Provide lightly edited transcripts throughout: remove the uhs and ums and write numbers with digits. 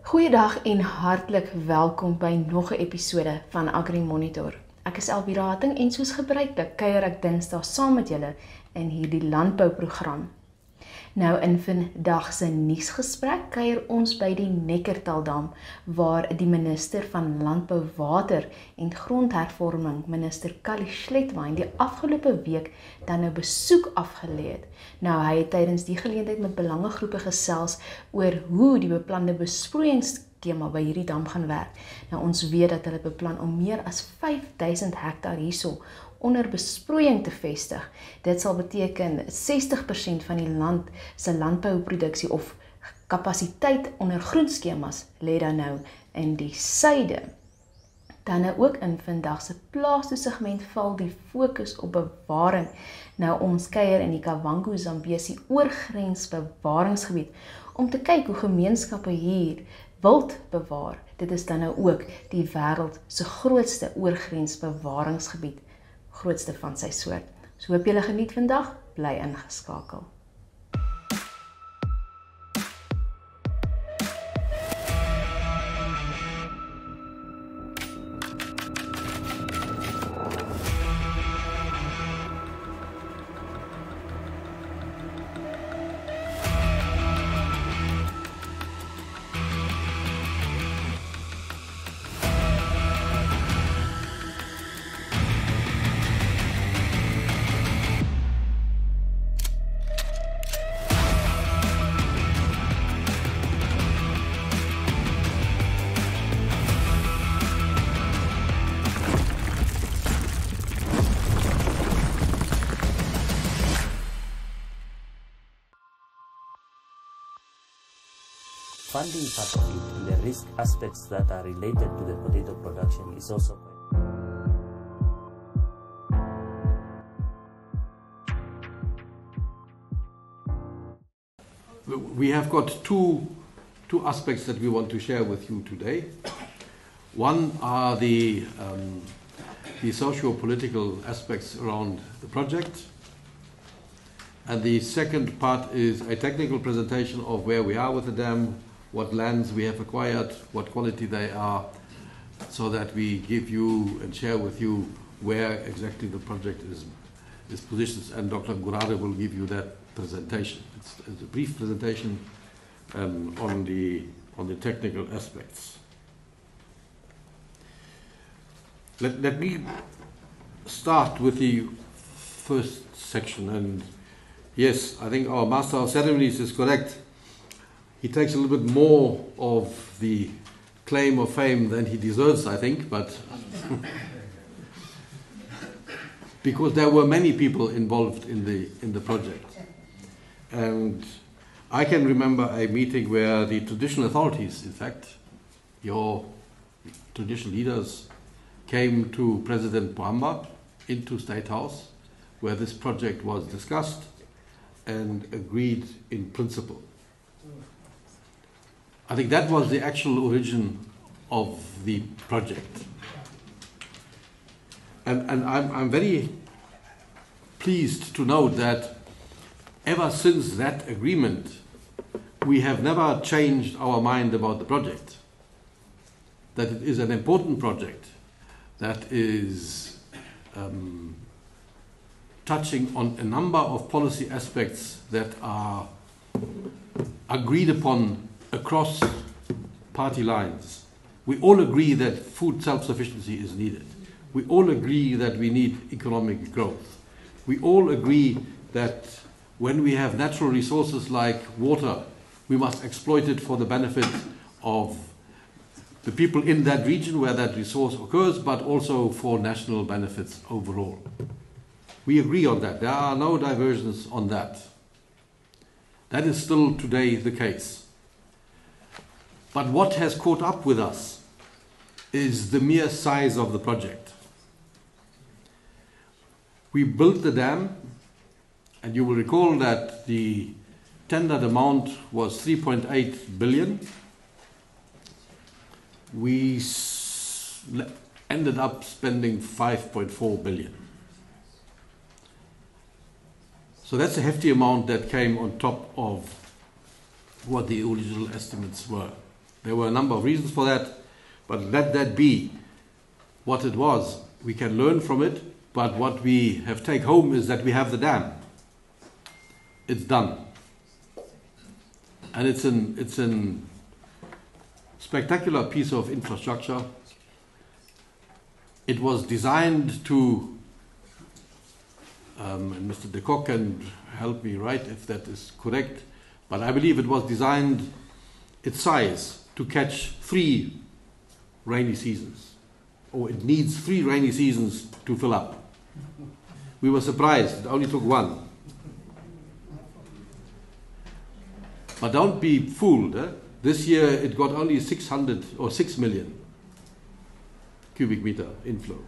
Goeiedag en hartlik welkom by nog 'n episode van Agri Monitor. Ek is Elvira Hatting en soos gebruiklik kuier ek Dinsdae saam met julle in hierdie landbouprogram. Nou in vandag se nuusgesprek kuier ons by die Neckartaldam waar die minister van Landbou, Water en Grondhervorming, minister Calle Schlettwein, die afgelope week dan 'n besoek afgelê het. Nou hy het tydens die geleentheid met belangegroepe gesels oor hoe die beplande besproeiingskema by hierdie dam gaan werk. Nou ons weet dat hulle beplan om meer as 5000 hektaar hierso onder besproeiing te vestig. Dit sal beteken 60% van die land se landbouproduksie of kapasiteit onder groenskemas lê dan nou in die suide. Dan nou ook in vandag se Plaas Toe-segment val die fokus op bewaring. Nou ons kuier in die Kaza-oorgrensbewaringsgebied om te kyk hoe gemeenskappe hier wild bewaar. Dit is dan nou ook die wêreld se grootste oorgrensbewaringsgebied, grootste van sy soort. So hoop julle geniet vandag, bly ingeskakel. Funding part of it and the risk aspects that are related to the potato production is also We have got two aspects that we want to share with you today. One are the socio-political aspects around the project, and the second part is a technical presentation of where we are with the dam, what lands we have acquired, what quality they are, so that we give you and share with you where exactly the project is positioned, and Dr. Gurare will give you that presentation. It's a brief presentation on the technical aspects. Let me start with the first section, and yes, I think our Master of Ceremonies is correct. He takes a little bit more of the claim of fame than he deserves, I think, but because there were many people involved in the project. And I can remember a meeting where the traditional authorities, in fact, your traditional leaders, came to President Pohamba into State House, where this project was discussed and agreed in principle. I think that was the actual origin of the project. And I'm very pleased to note that ever since that agreement, we have never changed our mind about the project. That it is an important project that is touching on a number of policy aspects that are agreed upon across party lines. We all agree that food self-sufficiency is needed. We all agree that we need economic growth. We all agree that when we have natural resources like water, we must exploit it for the benefit of the people in that region where that resource occurs, but also for national benefits overall. We agree on that. There are no diversions on that. That is still today the case. But what has caught up with us is the mere size of the project. We built the dam, and you will recall that the tendered amount was 3.8 billion. We ended up spending 5.4 billion. So that's a hefty amount that came on top of what the original estimates were. There were a number of reasons for that, but let that be what it was. We can learn from it, but what we have take home is that we have the dam. It's done. And it's an spectacular piece of infrastructure. It was designed to, and Mr. De Kock can help me right if that is correct, but I believe it was designed, its size, to catch 3 rainy seasons. Or it needs 3 rainy seasons to fill up. We were surprised, it only took 1. But don't be fooled. This year it got only 600 or 6 million cubic meter inflow.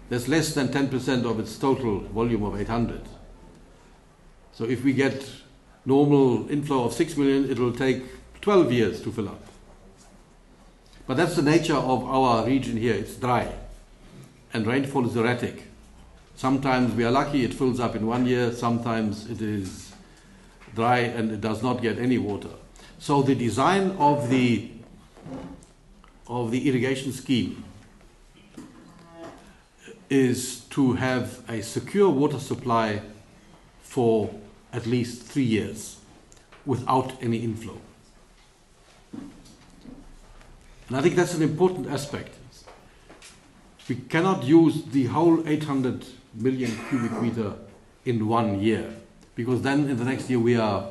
That's less than 10% of its total volume of 800. So if we get normal inflow of 6 million, it will take 12 years to fill up. But that's the nature of our region here. It's dry and rainfall is erratic. Sometimes we are lucky, it fills up in 1 year. Sometimes it is dry and it does not get any water. So the design of the irrigation scheme is to have a secure water supply for at least 3 years without any inflow. And I think that's an important aspect. We cannot use the whole 800 million cubic meter in 1 year, because then in the next year we are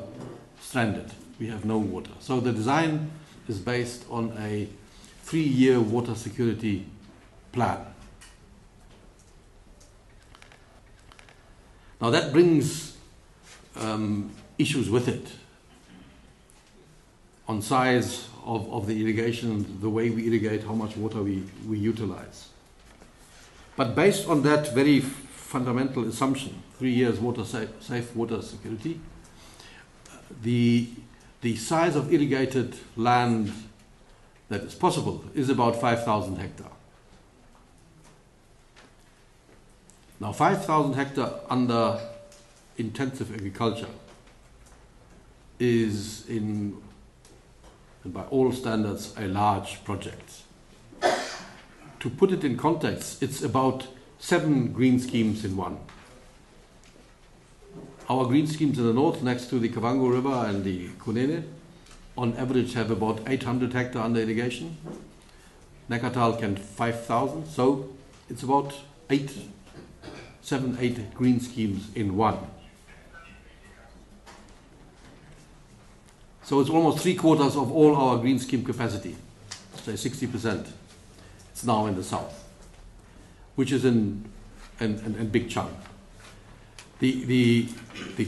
stranded. We have no water. So the design is based on a 3-year water security plan. Now that brings issues with it on size of the irrigation, the way we irrigate, how much water we utilize. But based on that very fundamental assumption, 3 years safe water security, the size of irrigated land that is possible is about 5,000 hectares. Now 5,000 hectares under intensive agriculture is and by all standards, a large project. To put it in context, it's about 7 green schemes in one. Our green schemes in the north, next to the Kavango River and the Kunene, on average have about 800 hectares under irrigation. Neckartaldam can 5,000, so it's about 7, 8 green schemes in one. So it's almost 3/4 of all our green scheme capacity, say 60%. It's now in the south, which is a big chunk. The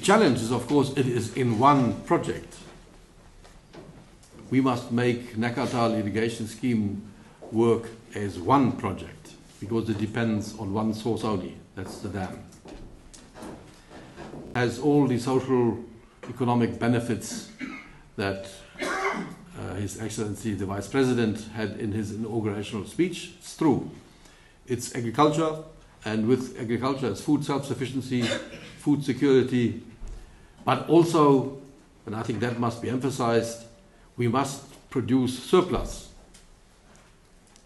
challenge is, of course, it is in one project. We must make Neckartaldam irrigation scheme work as one project, because it depends on one source only, that's the dam. Has all the social economic benefits that His Excellency the Vice President had in his inaugurational speech. It's true. It's agriculture, and with agriculture it's food self-sufficiency, food security, but also, and I think that must be emphasized, we must produce surplus.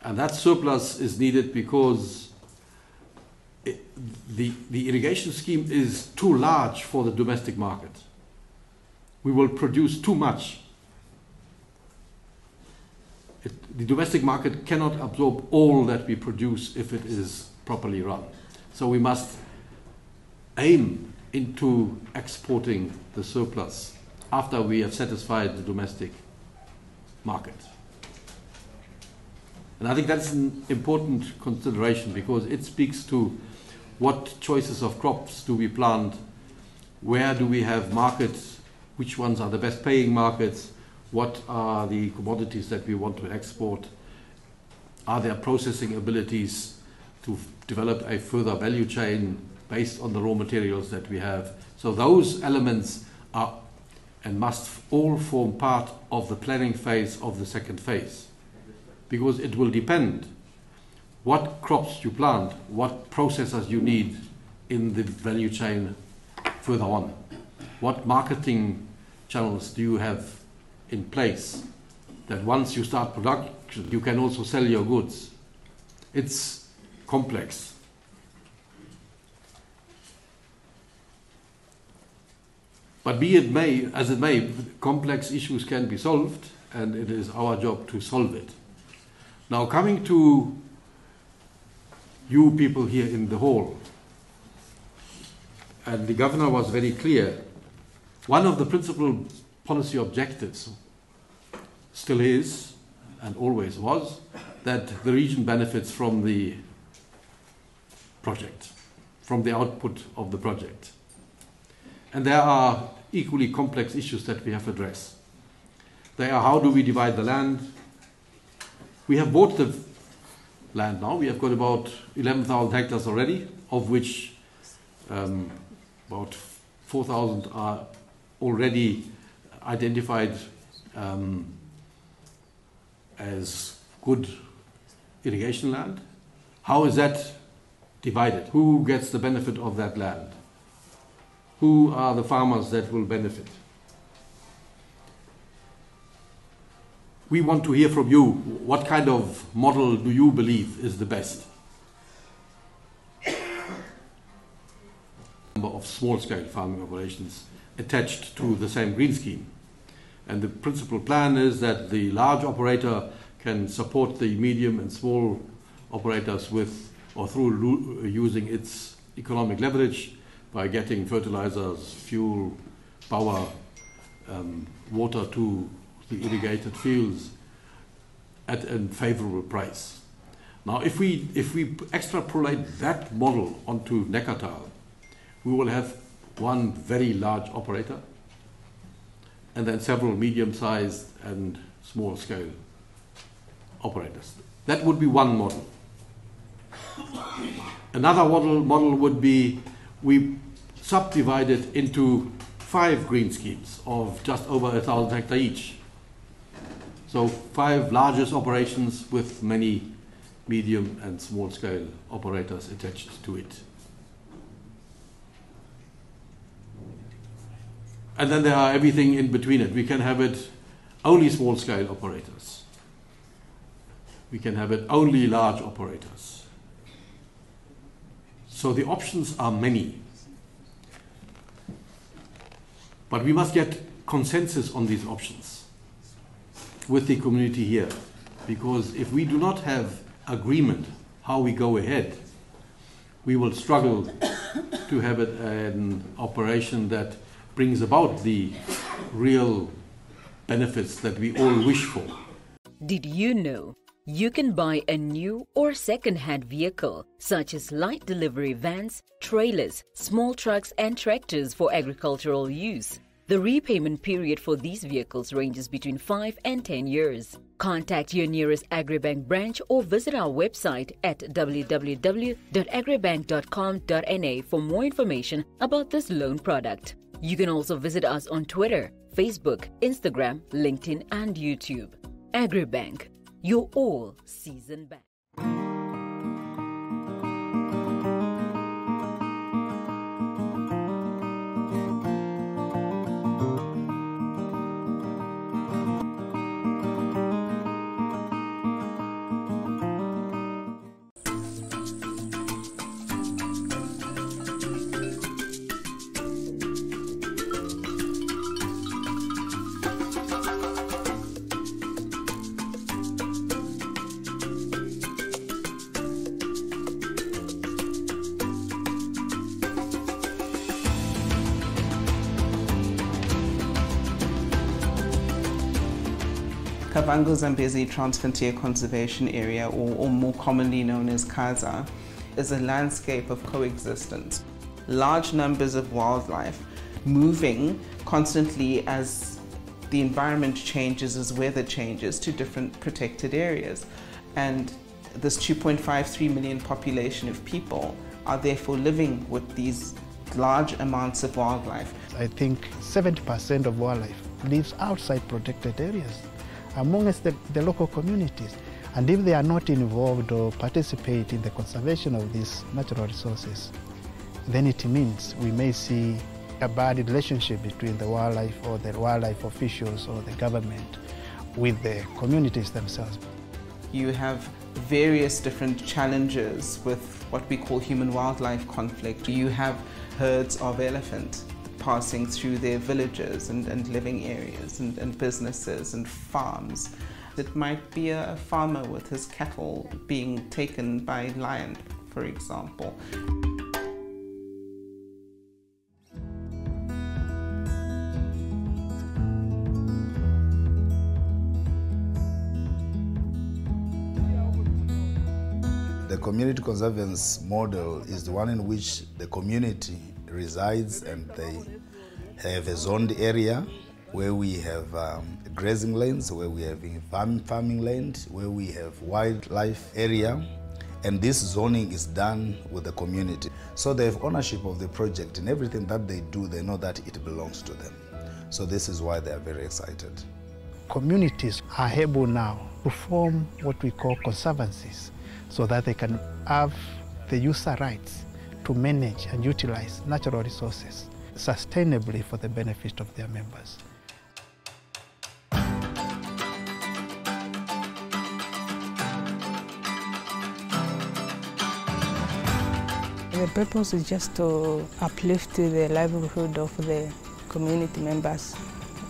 And that surplus is needed because the irrigation scheme is too large for the domestic market. We will produce too much. The domestic market cannot absorb all that we produce if it is properly run. So we must aim into exporting the surplus after we have satisfied the domestic market. And I think that's an important consideration, because it speaks to what choices of crops do we plant, where do we have markets, which ones are the best paying markets, what are the commodities that we want to export, are there processing abilities to develop a further value chain based on the raw materials that we have. So those elements are and must all form part of the planning phase of the second phase, because it will depend what crops you plant, what processors you need in the value chain further on, what marketing channels do you have in place that once you start production, you can also sell your goods. It's complex. But be it may, as it may, complex issues can be solved, and it is our job to solve it. Now, coming to you people here in the hall, and the governor was very clear, one of the principal policy objectives still is, and always was, that the region benefits from the project, from the output of the project. And there are equally complex issues that we have to address. They are, how do we divide the land? We have bought the land now. We have got about 11,000 hectares already, of which about 4,000 are already identified as good irrigation land. How is that divided? Who gets the benefit of that land? Who are the farmers that will benefit? We want to hear from you. What kind of model do you believe is the best? Number of small-scale farming operations attached to the same green scheme. And the principal plan is that the large operator can support the medium and small operators with or through using its economic leverage by getting fertilizers, fuel, power, water to the irrigated fields at a favorable price. Now, if we extrapolate that model onto Neckartal, we will have one very large operator and then several medium-sized and small-scale operators. That would be one model. Another model would be we subdivide it into 5 green schemes of just over 1,000 hectares each. So 5 largest operations with many medium and small-scale operators attached to it. And then there are everything in between it. We can have it only small-scale operators. We can have it only large operators. So the options are many. But we must get consensus on these options with the community here. Because if we do not have agreement how we go ahead, we will struggle to have it an operation that brings about the real benefits that we all wish for. Did you know you can buy a new or second-hand vehicle such as light delivery vans, trailers, small trucks and tractors for agricultural use? The repayment period for these vehicles ranges between 5 and 10 years. Contact your nearest Agribank branch or visit our website at www.agribank.com.na for more information about this loan product. You can also visit us on Twitter, Facebook, Instagram, LinkedIn and YouTube. Agribank, your all-season bank. Kavango Zambezi Transfrontier Conservation Area, or more commonly known as Kaza, is a landscape of coexistence. Large numbers of wildlife moving constantly as the environment changes, as weather changes, to different protected areas. And this 2.53 million population of people are therefore living with these large amounts of wildlife. I think 70% of wildlife lives outside protected areas, amongst the local communities. And if they are not involved or participate in the conservation of these natural resources, then it means we may see a bad relationship between the wildlife or the wildlife officials or the government with the communities themselves. You have various different challenges with what we call human-wildlife conflict. You have herds of elephant passing through their villages and living areas and businesses and farms. It might be a farmer with his cattle being taken by lion, for example. The community conservance model is the one in which the community resides and they have a zoned area where we have grazing lands, where we have farming land, where we have wildlife area, and this zoning is done with the community. So they have ownership of the project, and everything that they do, they know that it belongs to them. So this is why they are very excited. Communities are able now to form what we call conservancies, so that they can have the user rights to manage and utilize natural resources sustainably for the benefit of their members. The purpose is just to uplift the livelihood of the community members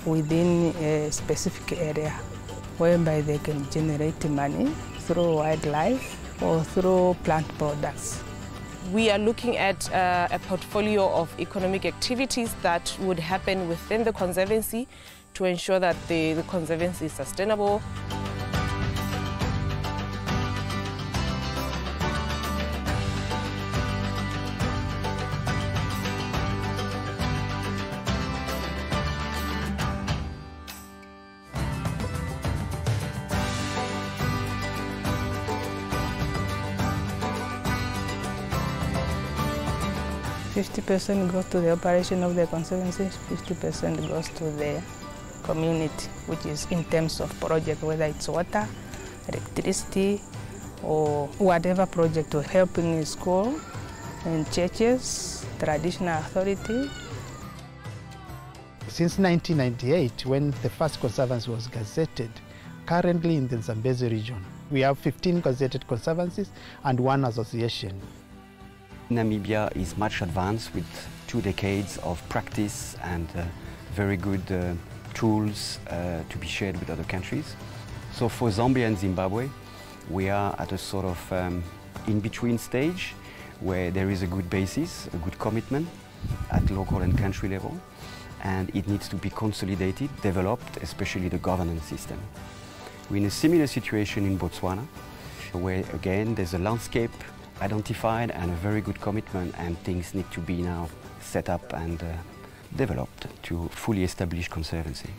within a specific area, whereby they can generate money through wildlife or through plant products. We are looking at a portfolio of economic activities that would happen within the conservancy to ensure that the conservancy is sustainable. %50 goes to the operation of the conservancy, 50% goes to the community, which is in terms of project, whether it's water, electricity, or whatever project to help in school and churches, traditional authority. Since 1998, when the first conservancy was gazetted, currently in the Zambezi region, we have 15 gazetted conservancies and 1 association. Namibia is much advanced with 2 decades of practice and very good tools to be shared with other countries. So for Zambia and Zimbabwe, we are at a sort of in-between stage where there is a good basis, a good commitment at local and country level, and it needs to be consolidated, developed, especially the governance system. We're in a similar situation in Botswana, where again there's a landscape identified and a very good commitment, and things need to be now set up and developed to fully establish conservancy.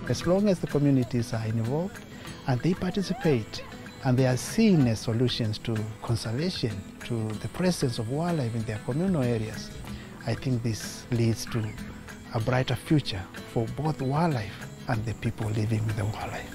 As long as the communities are involved and they participate and they are seen as solutions to conservation, to the presence of wildlife in their communal areas, I think this leads to a brighter future for both wildlife and the people living with the wildlife.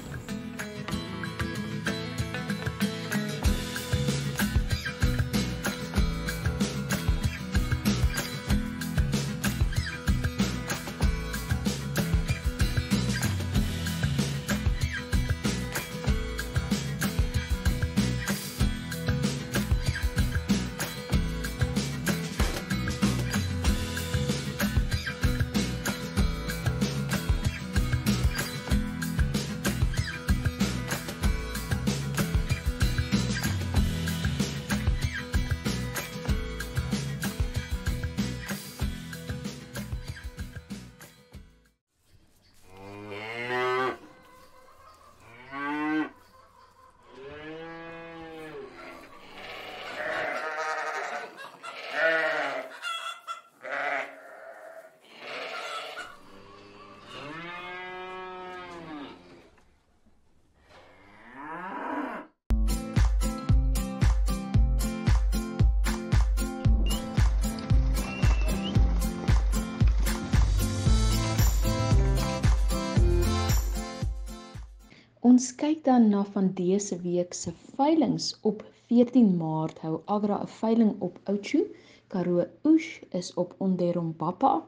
Ons kyk dan na van dese week se veilings. Op 14 Maart hou Agra 'n veiling op Oudtshoorn. Karoo Oes is op Onderombapa.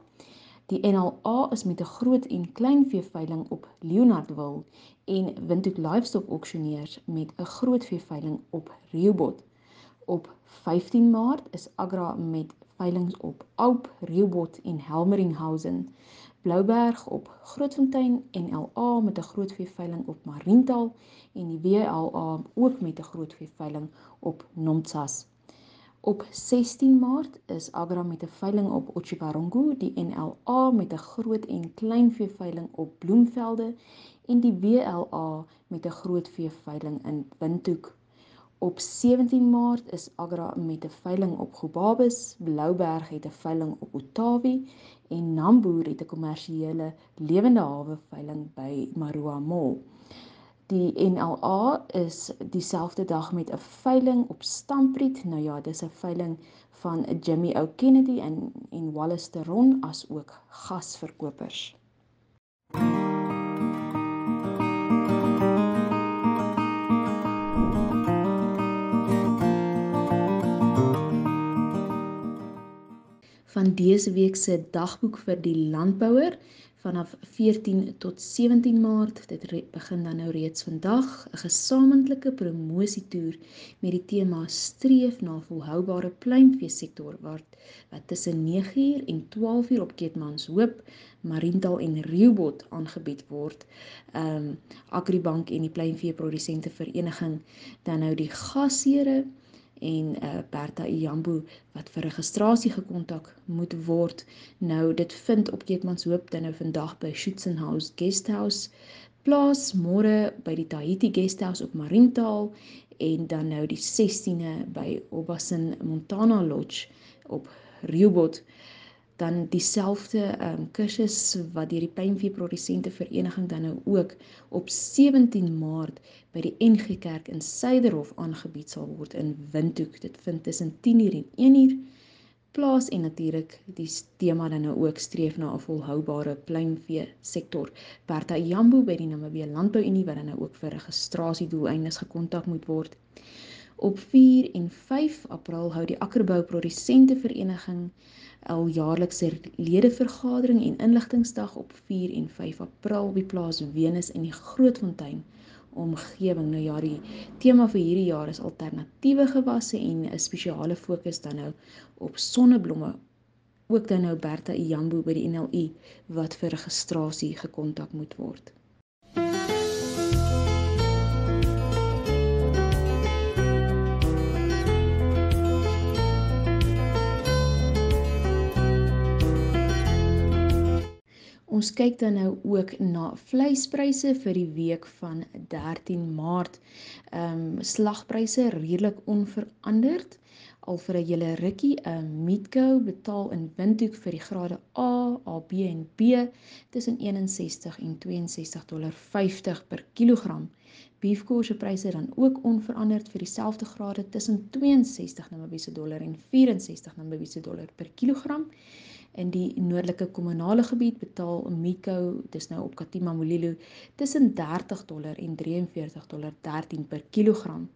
Die NLA is met 'n groot en kleinvee veiling op Leonardville en Windhoek Livestock Auctioneers met 'n groot vee veiling op Rehoboth. Op 15 Maart is Agra met veilings op Alp, Rehoboth en Helmeringhausen. Blouberg op Grootfontein en LA met 'n groot veeveiling op Mariental en die WLA ook met 'n groot veeveiling op Nomtsas. Op 16 Maart is Agra met 'n veiling op Otjiwarongo, die NLA met 'n groot en klein veeveiling op Bloemvelde en die WLA met 'n groot veeveiling in Windhoek. Op 17 Maart is Agra met 'n veiling op Gobabis, Blouberg het 'n veiling op Otawi en Namboer het 'n kommersiële lewende hawe veiling by Marua Mall. Die NLA is dieselfde dag met 'n veiling op Stampriet. Nou ja, dis 'n veiling van Jimmy O. Kennedy en Wallace Teron as ook gasverkopers. Van dese week se dagboek vir die landbouer vanaf 14 tot 17 Maart. Dit begin dan nou reeds vandag, 'n gesamentlike promosietoer met die tema streef na volhoubare pluimveesektor wat tussen 9uur en 12uur op Keetmanshoop, Mariental en Rehoboth aangebied word. Agribank en die Pluimveeprodusente Vereniging dan nou die gasheere en Bertha Iyambu wat vir registrasie gekontak moet word. Nou dit vind op Keetmanshoop dan nou vandag by Schutzenhaus Guesthouse plaas, môre by die Tahiti Guesthouse op Mariental en dan nou die 16e by Obasin Montana Lodge op Rehoboth. Dan dieselfde kursus wat deur die Pluimveeprodusente Vereniging dan nou ook op 17 Maart by die NG Kerk in Suiderhof aangebied sal word in Windhoek. Dit vind tussen 10uur en 1uur plaas en natuurlik die tema dan nou ook streef na 'n volhoubare pluimvee sektor. Bertha Iyambu by die Namibia Landbouunie wat dan nou ook vir registrasiedoeleindes gekontak moet word. Op 4 en 5 April hou die Akkerbou Produsente Vereniging al jaarlikse ledevergadering en inligtingsdag op 4 en 5 April by plaas Venus in die Grootfontein omgewing. Nou ja, die tema vir hierdie jaar is alternatiewe gewasse en 'n spesiale fokus dan nou op sonneblomme. Ook dan nou Bertha Iyambu by die NLU wat vir registrasie gekontak moet word. Ons kyk dan nou ook na vleispryse vir die week van 13 Maart. Slagpryse redelik onveranderd. Al vir 'n hele rukkie, 'n meatcow betaal in Windhoek vir die grade A, AB en B tussen $61 en $62.50 per kilogram. Beefcow se pryse dan ook onveranderd vir dieselfde grade tussen $62 Namibiese dollar en $64 Namibiese dollar per kilogram. In die noordelike kommunale gebied betaal 'n meatcow, dis nou op Katima Mulilo, tussen $30 en $43.13 per kilogram.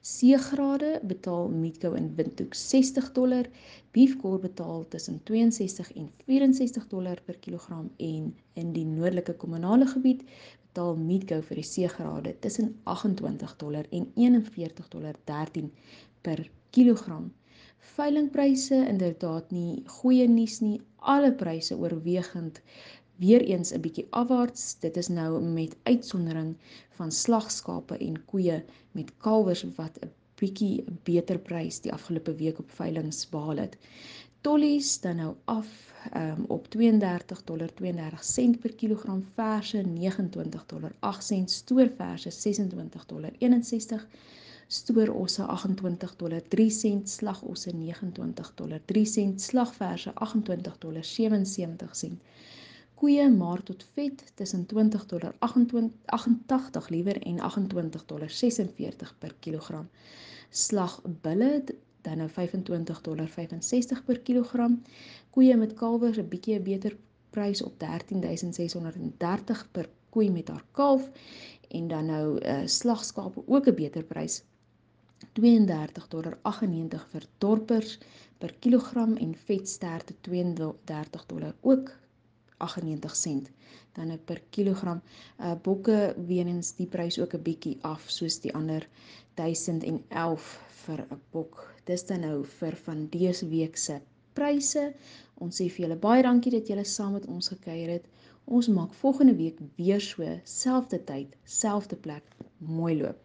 C-grade betaal meatcow in Windhoek $60, beefcow betaal tussen $62 en $64 per kilogram en in die noordelike kommunale gebied betaal meatcow vir die C-grade tussen $28 en $41.13 per kilogram. Veilingpryse inderdaad nie goeie nuus nie, alle pryse oorwegend weer eens 'n bietjie afwaarts. Dit is nou met uitsondering van slagskape en koeie met kalwers wat 'n bietjie beter prys die afgelope week op veilings behaal het. Tollies dan nou af op $32.32 per kilogram, verse $29.08, stoorverse $26.61, stoorosse $28.03, slagosse $29.03, slagverse $28.77. Koeie maar tot vet tussen $20.88 liewer en $28.46 per kilogram. Slagbulle dan nou $25.65 per kilogram. Koeie met kalwers 'n bietjie beter prys op $13.630 per koei met haar kalf en dan nou slagskape ook 'n beter prys. $32.98 vir dorpers per kilogram en vetsterte $32 ook 98 sent dan per kilogram. Bokke wenens die prys ook 'n bietjie af soos die ander 1011 vir 'n bok. Dis dan nou vir van dese week se pryse. Ons sê vir julle baie dankie dat julle saam met ons gekuier het. Ons maak volgende week weer so, selfde tyd, selfde plek. Mooi loop.